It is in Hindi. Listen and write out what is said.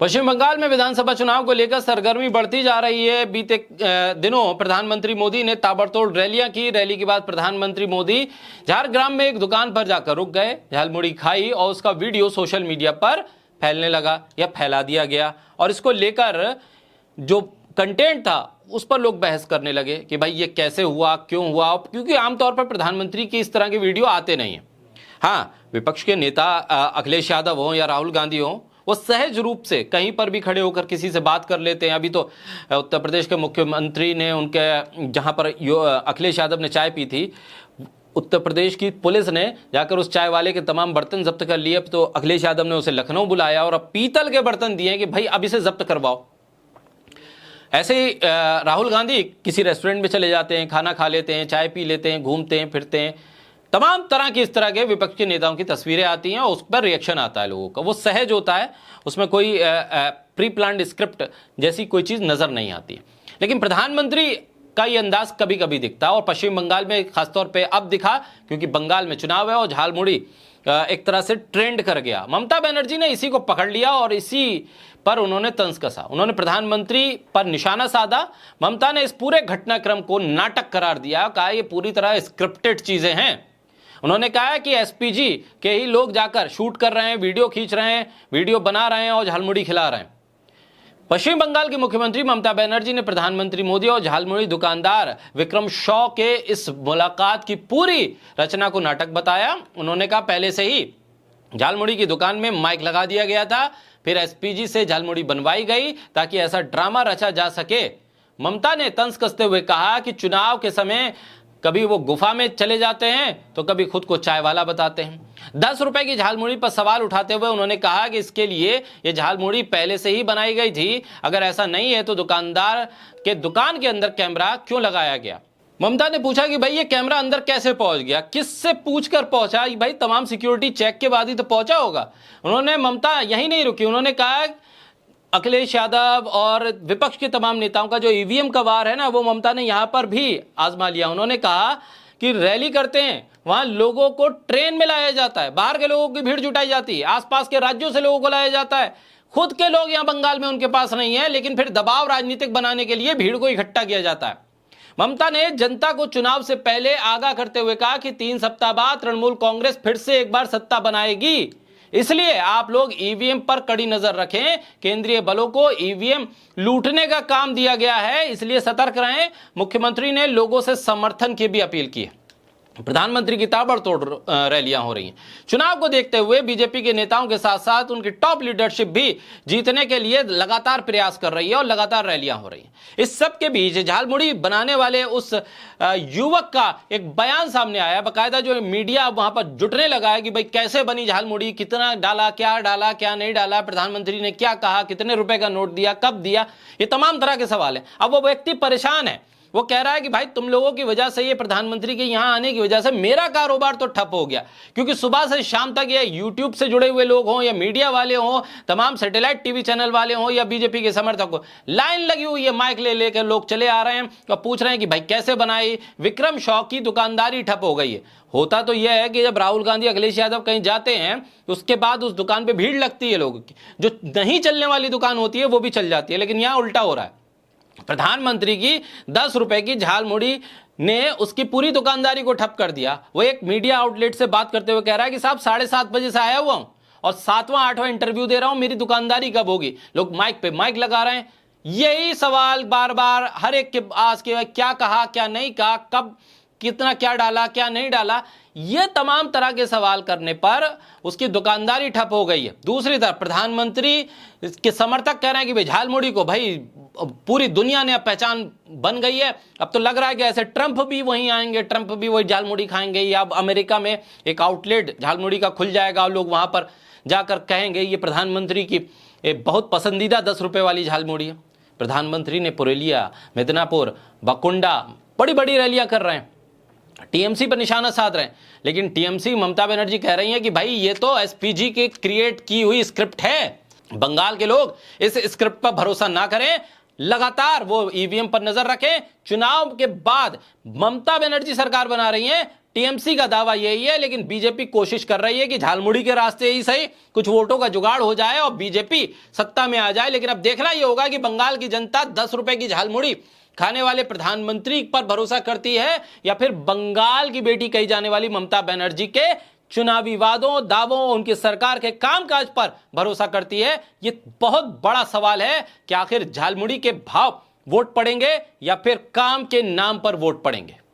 पश्चिम बंगाल में विधानसभा चुनाव को लेकर सरगर्मी बढ़ती जा रही है। बीते दिनों प्रधानमंत्री मोदी ने ताबड़तोड़ रैलियां की। रैली के बाद प्रधानमंत्री मोदी झारग्राम में एक दुकान पर जाकर रुक गए, झालमुड़ी खाई और उसका वीडियो सोशल मीडिया पर फैलने लगा या फैला दिया गया। और इसको लेकर जो कंटेंट था उस पर लोग बहस करने लगे कि भाई ये कैसे हुआ, क्यों हुआ, क्योंकि आमतौर पर प्रधानमंत्री की इस तरह के वीडियो आते नहीं है। हाँ, विपक्ष के नेता अखिलेश यादव हो या राहुल गांधी हो, वो सहज रूप से कहीं पर भी खड़े होकर किसी से बात कर लेते हैं। अभी तो उत्तर प्रदेश के मुख्यमंत्री ने उनके जहां पर अखिलेश यादव ने चाय पी थी, उत्तर प्रदेश की पुलिस ने जाकर उस चाय वाले के तमाम बर्तन जब्त कर लिए। तो अखिलेश यादव ने उसे लखनऊ बुलाया और अब पीतल के बर्तन दिए कि भाई अब इसे जब्त करवाओ। ऐसे ही राहुल गांधी किसी रेस्टोरेंट में चले जाते हैं, खाना खा लेते हैं, चाय पी लेते हैं, घूमते हैं, फिरते हैं, तमाम तरह की इस तरह के विपक्ष के नेताओं की तस्वीरें आती हैं और उस पर रिएक्शन आता है लोगों का। वो सहज होता है, उसमें कोई प्री प्लान्ड स्क्रिप्ट जैसी कोई चीज नजर नहीं आती। लेकिन प्रधानमंत्री का ये अंदाज कभी कभी दिखता है और पश्चिम बंगाल में खासतौर पे अब दिखा, क्योंकि बंगाल में चुनाव है और झालमुड़ी एक तरह से ट्रेंड कर गया। ममता बनर्जी ने इसी को पकड़ लिया और इसी पर उन्होंने तंज कसा। उन्होंने प्रधानमंत्री पर निशाना साधा। ममता ने इस पूरे घटनाक्रम को नाटक करार दिया, कहा ये पूरी तरह स्क्रिप्टेड चीजें हैं। उन्होंने कहा कि एसपीजी के ही लोग जाकर शूट कर रहे हैं, वीडियो खींच रहे हैं, वीडियो बना रहे हैं और झालमुड़ी खिला रहे हैं। पश्चिम बंगाल की मुख्यमंत्री ममता बनर्जी ने प्रधानमंत्री मोदी और झालमुड़ी दुकानदार विक्रम शॉ के इस मुलाकात की पूरी रचना को नाटक बताया। उन्होंने कहा पहले से ही झालमुड़ी की दुकान में माइक लगा दिया गया था, फिर एसपीजी से झालमुड़ी बनवाई गई ताकि ऐसा ड्रामा रचा जा सके। ममता ने तंज कसते हुए कहा कि चुनाव के समय कभी वो गुफा में चले जाते हैं तो कभी खुद को चाय वाला बताते हैं। 10 रुपए की झालमुड़ी पर सवाल उठाते हुए उन्होंने कहा कि इसके लिए ये झालमुड़ी पहले से ही बनाई गई थी। अगर ऐसा नहीं है तो दुकानदार के दुकान के अंदर कैमरा क्यों लगाया गया। ममता ने पूछा कि भाई ये कैमरा अंदर कैसे पहुंच गया, किससे पूछकर पहुंचा, भाई तमाम सिक्योरिटी चेक के बाद ही तो पहुंचा होगा। उन्होंने ममता यही नहीं रुकी, उन्होंने कहा अखिलेश यादव और विपक्ष के तमाम नेताओं का जो ईवीएम का वार है ना, वो ममता ने यहां पर भी आजमा लिया। उन्होंने कहा कि रैली करते हैं, वहां लोगों को ट्रेन में लाया जाता है, बाहर के लोगों की भीड़ जुटाई जाती है, आसपास के राज्यों से लोगों को लाया जाता है, खुद के लोग यहां बंगाल में उनके पास नहीं है, लेकिन फिर दबाव राजनीतिक बनाने के लिए भीड़ को इकट्ठा किया जाता है। ममता ने जनता को चुनाव से पहले आगाह करते हुए कहा कि 3 सप्ताह बाद तृणमूल कांग्रेस फिर से एक बार सत्ता बनाएगी, इसलिए आप लोग ईवीएम पर कड़ी नजर रखें। केंद्रीय बलों को ईवीएम लूटने का काम दिया गया है, इसलिए सतर्क रहें। मुख्यमंत्री ने लोगों से समर्थन की भी अपील की है। प्रधानमंत्री की ताबड़तोड़ रैलियां हो रही हैं। चुनाव को देखते हुए बीजेपी के नेताओं के साथ साथ उनकी टॉप लीडरशिप भी जीतने के लिए लगातार प्रयास कर रही है और लगातार रैलियां हो रही हैं। इस सब के बीच झालमुड़ी बनाने वाले उस युवक का एक बयान सामने आया। बाकायदा जो मीडिया वहां पर जुटने लगा है कि भाई कैसे बनी झालमुड़ी, कितना डाला, क्या नहीं डाला, प्रधानमंत्री ने क्या कहा, कितने रुपए का नोट दिया, कब दिया, ये तमाम तरह के सवाल है। अब वो व्यक्ति परेशान है, वो कह रहा है कि भाई तुम लोगों की वजह से, ये प्रधानमंत्री के यहां आने की वजह से मेरा कारोबार तो ठप हो गया, क्योंकि सुबह से शाम तक ये यूट्यूब से जुड़े हुए लोग हों या मीडिया वाले हों, तमाम सैटेलाइट टीवी चैनल वाले हों या बीजेपी के समर्थक हो, लाइन लगी हुई है, माइक ले लेकर लोग चले आ रहे हैं और पूछ रहे हैं कि भाई कैसे बनाई। विक्रम शॉ की दुकानदारी ठप हो गई है। होता तो यह है कि जब राहुल गांधी, अखिलेश यादव कहीं जाते हैं उसके बाद उस दुकान पर भीड़ लगती है लोगों की, जो नहीं चलने वाली दुकान होती है वो भी चल जाती है, लेकिन यहां उल्टा हो रहा है। प्रधानमंत्री की 10 रुपए की झालमुड़ी ने उसकी पूरी दुकानदारी को ठप कर दिया। वो एक मीडिया आउटलेट से बात करते हुए कह रहा है कि साहब 7:30 बजे से आया हुआ हूं और 7वां 8वां इंटरव्यू दे रहा हूं, मेरी दुकानदारी कब होगी। लोग माइक पे माइक लगा रहे हैं, यही सवाल बार बार हर एक के आज के, क्या कहा, क्या नहीं कहा, कब कितना क्या डाला, क्या नहीं डाला, ये तमाम तरह के सवाल करने पर उसकी दुकानदारी ठप हो गई है। दूसरी तरफ प्रधानमंत्री के समर्थक कह रहे हैं कि भाई झालमुड़ी को भाई पूरी दुनिया ने अब पहचान बन गई है। अब तो लग रहा है कि ऐसे ट्रंप भी वहीं आएंगे, ट्रंप भी वही झालमुड़ी खाएंगे, या अब अमेरिका में एक आउटलेट झालमुड़ी का खुल जाएगा और लोग वहां पर जाकर कहेंगे ये प्रधानमंत्री की बहुत पसंदीदा 10 रुपए वाली झालमुड़ी है। प्रधानमंत्री ने पुरुलिया, मिदनापुर, बकुंडा बड़ी बड़ी रैलियां कर रहे हैं, टीएमसी पर निशाना साध रहे हैं, लेकिन टीएमसी ममता बनर्जी कह रही है कि भाई ये तो एसपीजी के क्रिएट की हुई स्क्रिप्ट है। बंगाल के लोग इस स्क्रिप्ट पर भरोसा ना करें, लगातार वो ईवीएम पर नजर रखें। चुनाव के बाद ममता बनर्जी सरकार बना रही हैं, टीएमसी का दावा यही है, लेकिन बीजेपी कोशिश कर रही है कि झालमुड़ी के रास्ते ही सही कुछ वोटों का जुगाड़ हो जाए और बीजेपी सत्ता में आ जाए। लेकिन अब देखना यह होगा कि बंगाल की जनता 10 रुपए की झालमुड़ी खाने वाले प्रधानमंत्री पर भरोसा करती है या फिर बंगाल की बेटी कही जाने वाली ममता बनर्जी के चुनावी वादों, दावों, उनकी सरकार के कामकाज पर भरोसा करती है। यह बहुत बड़ा सवाल है कि आखिर झालमुड़ी के भाव वोट पड़ेंगे या फिर काम के नाम पर वोट पड़ेंगे।